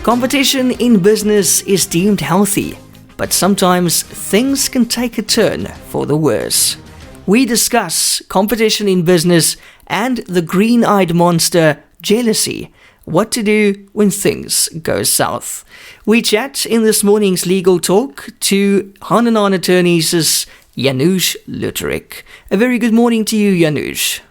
Competition in business is deemed healthy, but sometimes things can take a turn for the worse. We discuss competition in business and the green-eyed monster, jealousy. What to do when things go south. We chat in this morning's legal talk to Hahn attorneys' Janusz Luterek. A very good morning to you, Janusz.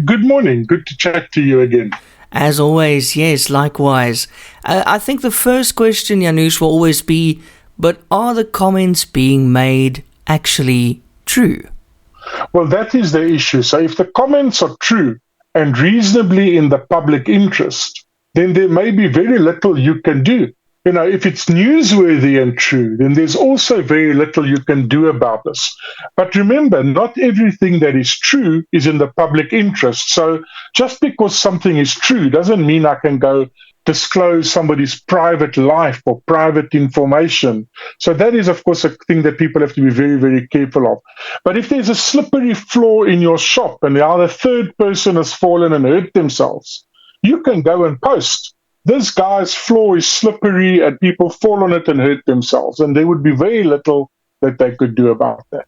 Good morning. Good to chat to you again. As always, yes, likewise. I think the first question, Janusz, will always be, but are the comments being made actually true? Well, that is the issue. So if the comments are true and reasonably in the public interest, then there may be very little you can do. You know, if it's newsworthy and true, then there's also very little you can do about this. But remember, not everything that is true is in the public interest. So just because something is true doesn't mean I can go disclose somebody's private life or private information. So that is, of course, a thing that people have to be very, very careful of. But if there's a slippery floor in your shop and the other third person has fallen and hurt themselves, you can go and post, this guy's floor is slippery and people fall on it and hurt themselves. And there would be very little that they could do about that.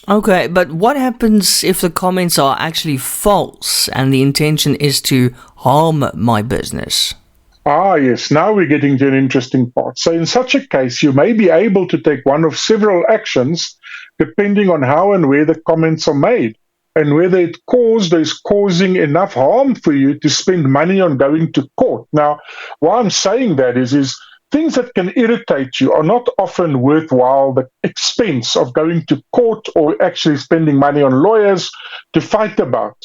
Okay, but what happens if the comments are actually false and the intention is to harm my business? Yes, now we're getting to an interesting part. So in such a case, you may be able to take one of several actions depending on how and where the comments are made, and whether it is causing enough harm for you to spend money on going to court. Now, why I'm saying that is things that can irritate you are not often worthwhile the expense of going to court or actually spending money on lawyers to fight about.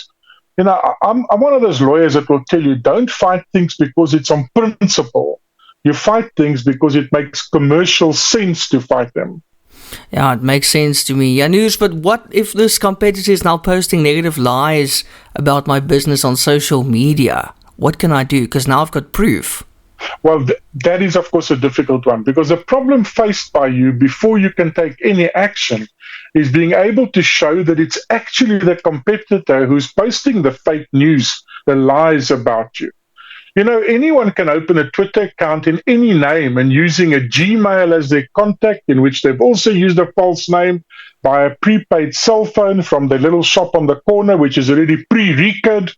You know, I'm one of those lawyers that will tell you, don't fight things because it's on principle. You fight things because it makes commercial sense to fight them. Yeah, it makes sense to me, Janusz, but what if this competitor is now posting negative lies about my business on social media? What can I do? Because now I've got proof. Well, that is, of course, a difficult one, because the problem faced by you before you can take any action is being able to show that it's actually the competitor who's posting the fake news, the lies about you. You know, anyone can open a Twitter account in any name and using a Gmail as their contact, in which they've also used a false name, by a prepaid cell phone from the little shop on the corner, which is already pre-recorded.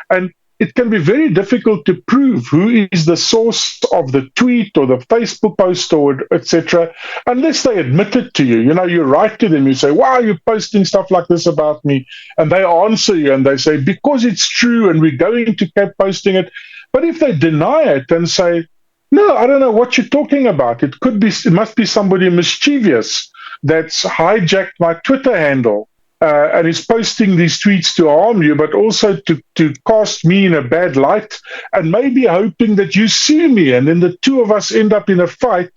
And it can be very difficult to prove who is the source of the tweet or the Facebook post or etc., unless they admit it to you. You know, you write to them, you say, why are you posting stuff like this about me? And they answer you and they say, because it's true and we're going to keep posting it. But if they deny it and say, no, I don't know what you're talking about, it must be somebody mischievous that's hijacked my Twitter handle and is posting these tweets to harm you, but also to cast me in a bad light, and maybe hoping that you sue me, and then the two of us end up in a fight,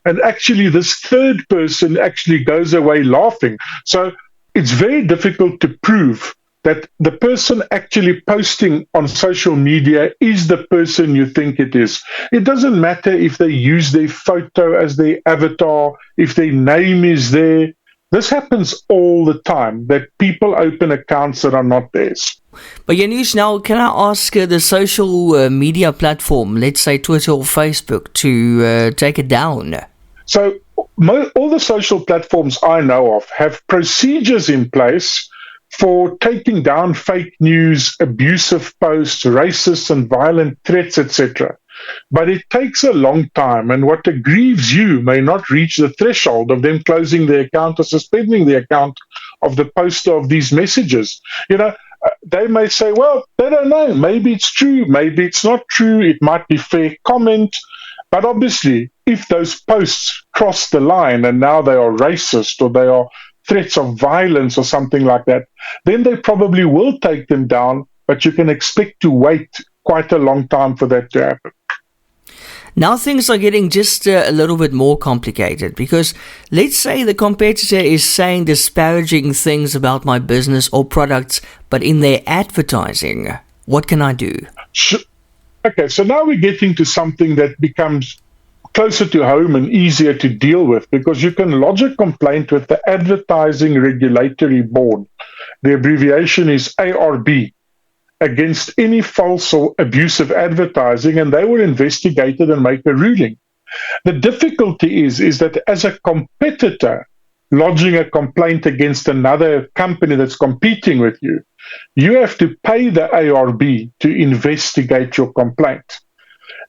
and actually this third person actually goes away laughing. So it's very difficult to prove that the person actually posting on social media is the person you think it is. It doesn't matter if they use their photo as their avatar, if their name is there. This happens all the time, that people open accounts that are not theirs. But Janusz, now can I ask the social media platform, let's say Twitter or Facebook, to take it down? So all the social platforms I know of have procedures in place for taking down fake news, abusive posts, racist and violent threats, etc. But it takes a long time, and what aggrieves you may not reach the threshold of them closing the account or suspending the account of the poster of these messages. You know, they may say, well, they don't know. Maybe it's true. Maybe it's not true. It might be fair comment. But obviously, if those posts cross the line and now they are racist or they are threats of violence or something like that, then they probably will take them down, but you can expect to wait quite a long time for that to happen. Now things are getting just a little bit more complicated, because let's say the competitor is saying disparaging things about my business or products, but in their advertising, what can I do? Okay, so now we're getting to something that becomes closer to home and easier to deal with, because you can lodge a complaint with the Advertising Regulatory Board. The abbreviation is ARB, against any false or abusive advertising, and they will investigate it and make a ruling. The difficulty is that as a competitor lodging a complaint against another company that's competing with you, you have to pay the ARB to investigate your complaint.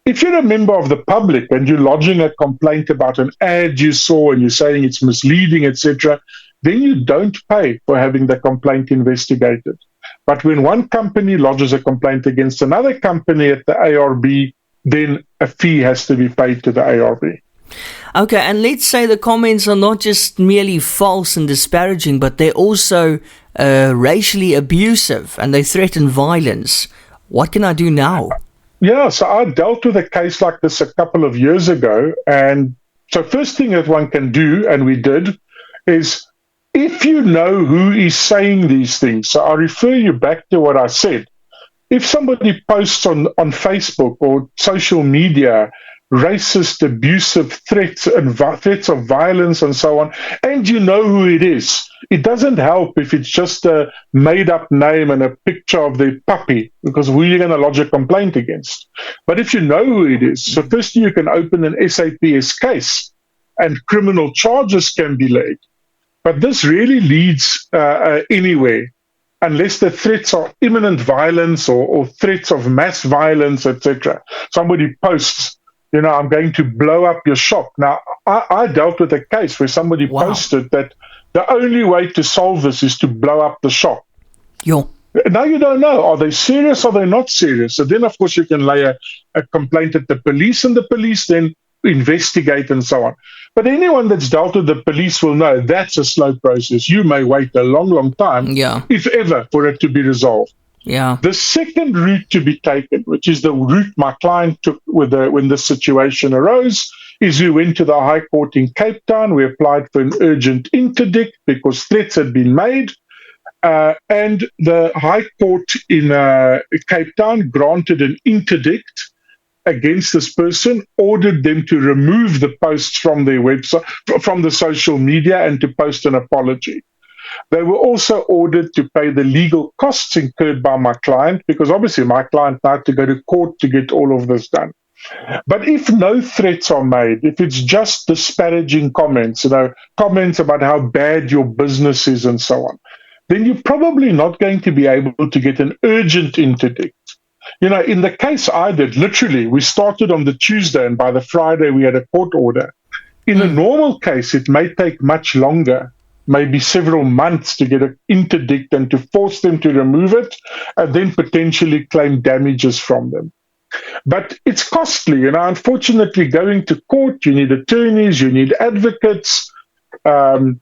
If you're a member of the public and you're lodging a complaint about an ad you saw and you're saying it's misleading, etc., then you don't pay for having the complaint investigated. But when one company lodges a complaint against another company at the ARB, then a fee has to be paid to the ARB. Okay, and let's say the comments are not just merely false and disparaging, but they're also racially abusive and they threaten violence. What can I do now? Yeah, so I dealt with a case like this a couple of years ago. And so first thing that one can do, and we did, is if you know who is saying these things, so I refer you back to what I said. If somebody posts on Facebook or social media racist, abusive threats and threats of violence and so on, and you know who it is, it doesn't help if it's just a made-up name and a picture of the puppy, because who are you going to lodge a complaint against? But if you know who it is, so first you can open an SAPS case and criminal charges can be laid. But this really leads anywhere, unless the threats are imminent violence or threats of mass violence, etc. Somebody posts, I'm going to blow up your shop. Now, I dealt with a case where somebody posted that the only way to solve this is to blow up the shop. Yo. Now you don't know, are they serious or are they not serious? So then, of course, you can lay a complaint at the police, and the police then investigate and so on. But anyone that's dealt with the police will know that's a slow process. You may wait a long, long time, if ever, for it to be resolved. Yeah. The second route to be taken, which is the route my client took when this situation arose, is we went to the High Court in Cape Town. We applied for an urgent interdict because threats had been made. And the High Court in Cape Town granted an interdict against this person, ordered them to remove the posts from their website, from the social media, and to post an apology. They were also ordered to pay the legal costs incurred by my client, because obviously my client had to go to court to get all of this done. But if no threats are made, if it's just disparaging comments, comments about how bad your business is and so on, then you're probably not going to be able to get an urgent interdict. In the case I did, literally, we started on the Tuesday and by the Friday we had a court order. In a normal case, it may take much longer, maybe several months, to get an interdict and to force them to remove it and then potentially claim damages from them. But it's costly. Unfortunately, going to court, you need attorneys, you need advocates, and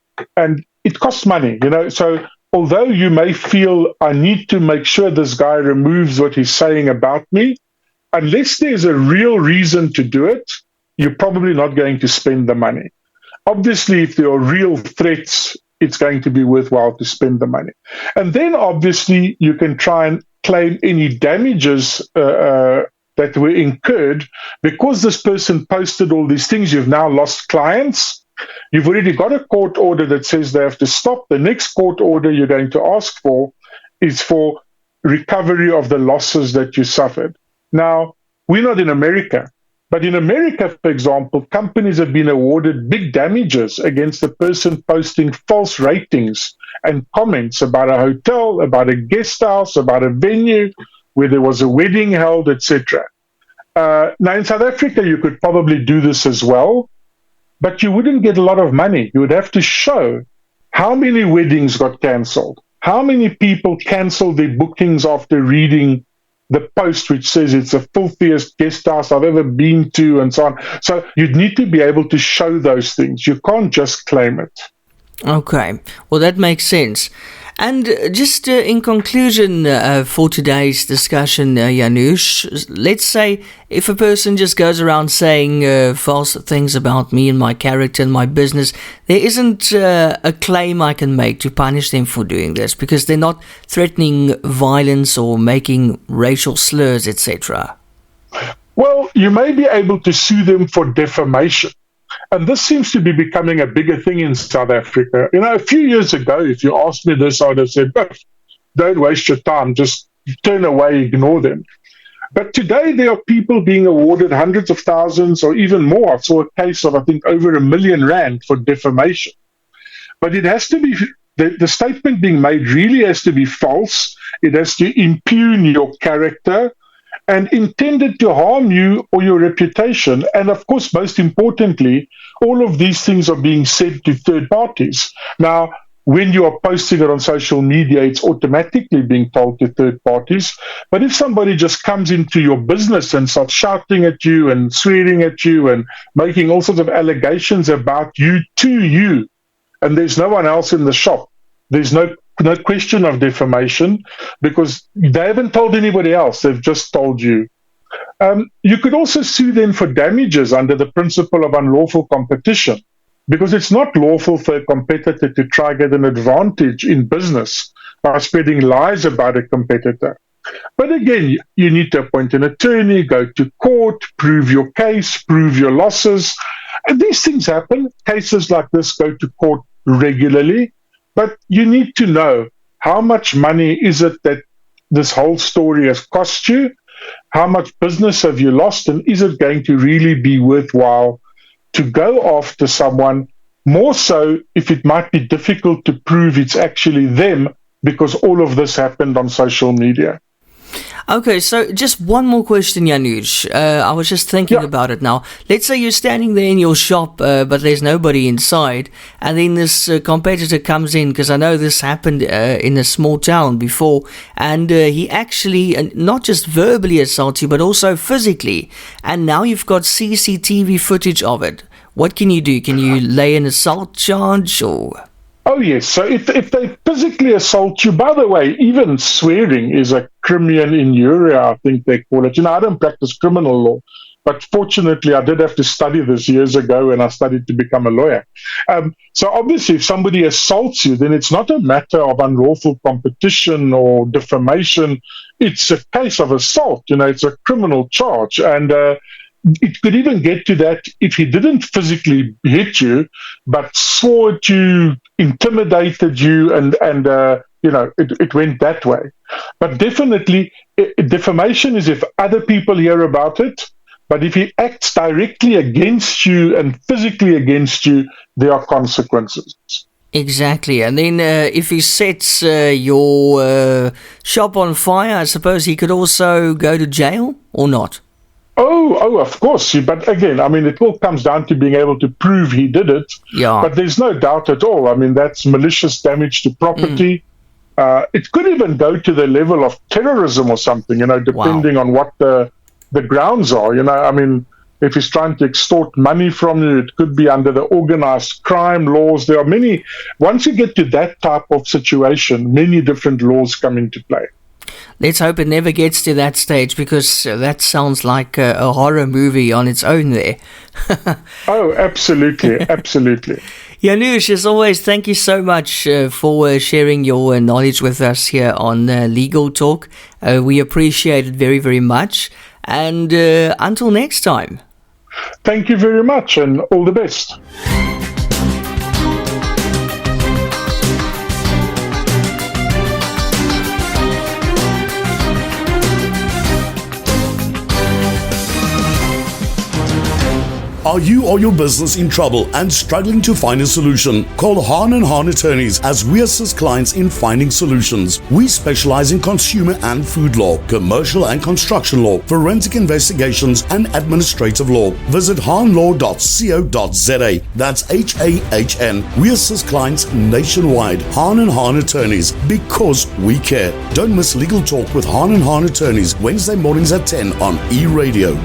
it costs money. So although you may feel, I need to make sure this guy removes what he's saying about me, unless there's a real reason to do it, you're probably not going to spend the money. Obviously, if there are real threats, it's going to be worthwhile to spend the money. And then obviously you can try and claim any damages that were incurred because this person posted all these things. You've now lost clients. You've already got a court order that says they have to stop. The next court order you're going to ask for is for recovery of the losses that you suffered. Now, we're not in America, but in America, for example, companies have been awarded big damages against the person posting false ratings and comments about a hotel, about a guest house, about a venue where there was a wedding held, etc. Now, in South Africa, you could probably do this as well, but you wouldn't get a lot of money. You would have to show how many weddings got cancelled, how many people cancelled their bookings after reading the post which says it's the filthiest guest house I've ever been to, and so on. So you'd need to be able to show those things. You can't just claim it. Okay, well, that makes sense. And just in conclusion for today's discussion, Janusz, let's say if a person just goes around saying false things about me and my character and my business, there isn't a claim I can make to punish them for doing this because they're not threatening violence or making racial slurs, etc. Well, you may be able to sue them for defamation. And this seems to be becoming a bigger thing in South Africa. A few years ago, if you asked me this, I would have said, don't waste your time, just turn away, ignore them. But today, there are people being awarded hundreds of thousands or even more. I saw a case of, I think, over R1 million for defamation. But it has to be, the statement being made really has to be false. It has to impugn your character and intended to harm you or your reputation. And of course, most importantly, all of these things are being said to third parties. Now, when you are posting it on social media, it's automatically being told to third parties. But if somebody just comes into your business and starts shouting at you and swearing at you and making all sorts of allegations about you to you, and there's no one else in the shop, there's no question of defamation because they haven't told anybody else. They've just told you. You could also sue them for damages under the principle of unlawful competition because it's not lawful for a competitor to try to get an advantage in business by spreading lies about a competitor. But again, you need to appoint an attorney, go to court, prove your case, prove your losses. And these things happen. Cases like this go to court regularly. But you need to know how much money is it that this whole story has cost you? How much business have you lost? And is it going to really be worthwhile to go after someone, more so if it might be difficult to prove it's actually them because all of this happened on social media? Okay, so just one more question, Janusz. I was just thinking about it now. Let's say you're standing there in your shop, but there's nobody inside, and then this competitor comes in, because I know this happened in a small town before, and he actually not just verbally assaults you, but also physically, and now you've got CCTV footage of it. What can you do? Can you lay an assault charge, or... Oh, yes. So if they physically assault you, by the way, even swearing is a crimen injuria, I think they call it. I don't practice criminal law, but fortunately I did have to study this years ago and I studied to become a lawyer. So obviously if somebody assaults you, then it's not a matter of unlawful competition or defamation. It's a case of assault. It's a criminal charge. And it could even get to that if he didn't physically hit you, but swore at you, intimidated you, and it went that way. But definitely, defamation is if other people hear about it, but if he acts directly against you and physically against you, there are consequences. Exactly. And then if he sets your shop on fire, I suppose he could also go to jail or not? Oh, of course. But again, it all comes down to being able to prove he did it. Yeah. But there's no doubt at all. That's malicious damage to property. It could even go to the level of terrorism or something, depending on what the grounds are. If he's trying to extort money from you, it could be under the organized crime laws. There are many. Once you get to that type of situation, many different laws come into play. Let's hope it never gets to that stage, because that sounds like a horror movie on its own there. Oh, absolutely, absolutely. Janusz, as always, thank you so much for sharing your knowledge with us here on Legal Talk. We appreciate it very, very much. And until next time. Thank you very much, and all the best. Are you or your business in trouble and struggling to find a solution? Call Hahn & Hahn Attorneys, as we assist clients in finding solutions. We specialize in consumer and food law, commercial and construction law, forensic investigations, and administrative law. Visit hahnlaw.co.za. That's HAHN. We assist clients nationwide. Hahn & Hahn Attorneys, because we care. Don't miss Legal Talk with Hahn & Hahn Attorneys, Wednesday mornings at 10 on eRadio.